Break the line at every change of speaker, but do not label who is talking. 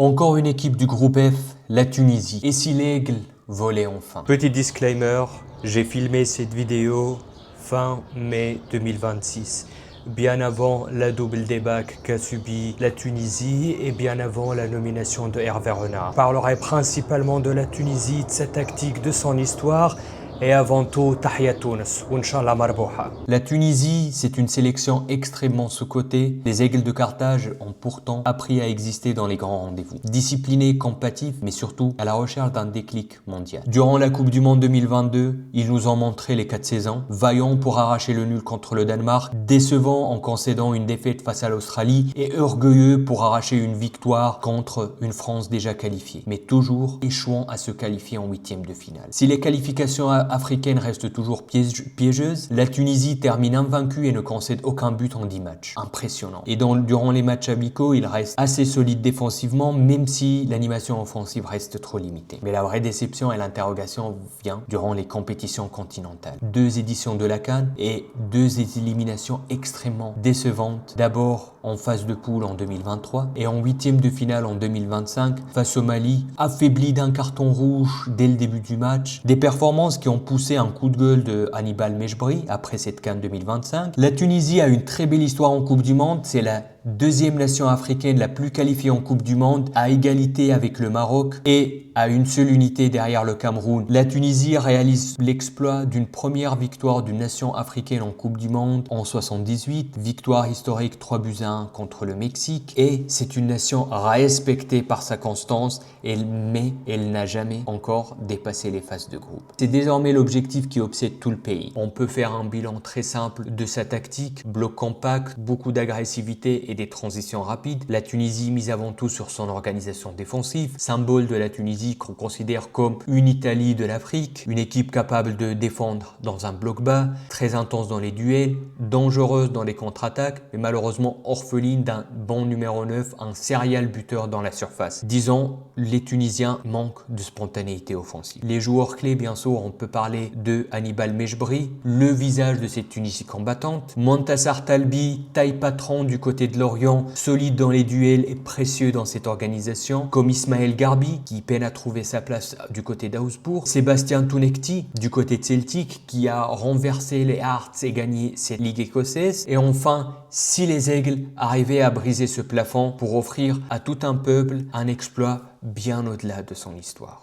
Encore une équipe du groupe F, la Tunisie. Et si l'aigle volait enfin?
Petit disclaimer, j'ai filmé cette vidéo fin mai 2026, bien avant la double débâcle qu'a subi la Tunisie et bien avant la nomination de Hervé Renard. Je parlerai principalement de la Tunisie, de sa tactique, de son histoire et avant tout, Tahia Tunis, Inch'Allah Marbouha.
La Tunisie, c'est une sélection extrêmement sous-cotée. Les Aigles de Carthage ont pourtant appris à exister dans les grands rendez-vous. Disciplinés, combatifs, mais surtout à la recherche d'un déclic mondial. Durant la Coupe du Monde 2022, ils nous ont montré les 4 saisons. Vaillants pour arracher le nul contre le Danemark, décevants en concédant une défaite face à l'Australie et orgueilleux pour arracher une victoire contre une France déjà qualifiée. Mais toujours échouant à se qualifier en 8e de finale. Si les qualifications africaine reste toujours piégeuse, la Tunisie termine invaincue et ne concède aucun but en 10 matchs. Impressionnant. Et durant les matchs amicaux, il reste assez solide défensivement, même si l'animation offensive reste trop limitée. Mais la vraie déception et l'interrogation vient durant les compétitions continentales. 2 éditions de la CAN et 2 éliminations extrêmement décevantes. D'abord en phase de poule en 2023 et en 8e de finale en 2025 face au Mali, affaibli d'un carton rouge dès le début du match. Des performances qui ont poussé un coup de gueule de Hannibal Mejbri après cette CAN 2025. La Tunisie a une très belle histoire en Coupe du Monde, c'est la 2e nation africaine la plus qualifiée en Coupe du Monde, à égalité avec le Maroc et à une seule unité derrière le Cameroun. La Tunisie réalise l'exploit d'une première victoire d'une nation africaine en Coupe du Monde en 78, victoire historique 3-1 contre le Mexique, et c'est une nation respectée par sa constance, mais elle n'a jamais encore dépassé les phases de groupe. C'est désormais l'objectif qui obsède tout le pays. On peut faire un bilan très simple de sa tactique, bloc compact, beaucoup d'agressivité et des transitions rapides. La Tunisie mise avant tout sur son organisation défensive, symbole de la Tunisie qu'on considère comme une Italie de l'Afrique, une équipe capable de défendre dans un bloc bas, très intense dans les duels, dangereuse dans les contre-attaques, mais malheureusement orpheline d'un bon numéro 9, un serial buteur dans la surface. Disons, les Tunisiens manquent de spontanéité offensive. Les joueurs clés, bien sûr, on peut parler de Hannibal Mejbri, le visage de cette Tunisie combattante, Montassar Talbi, taille patron du côté de Lorient, solide dans les duels et précieux dans cette organisation, comme Ismaël Garbi, qui peine à trouver sa place du côté d'Augsbourg, Sébastien Tounekti, du côté de Celtic, qui a renversé les Hearts et gagné cette ligue écossaise, et enfin, si les Aigles arrivaient à briser ce plafond pour offrir à tout un peuple un exploit bien au-delà de son histoire.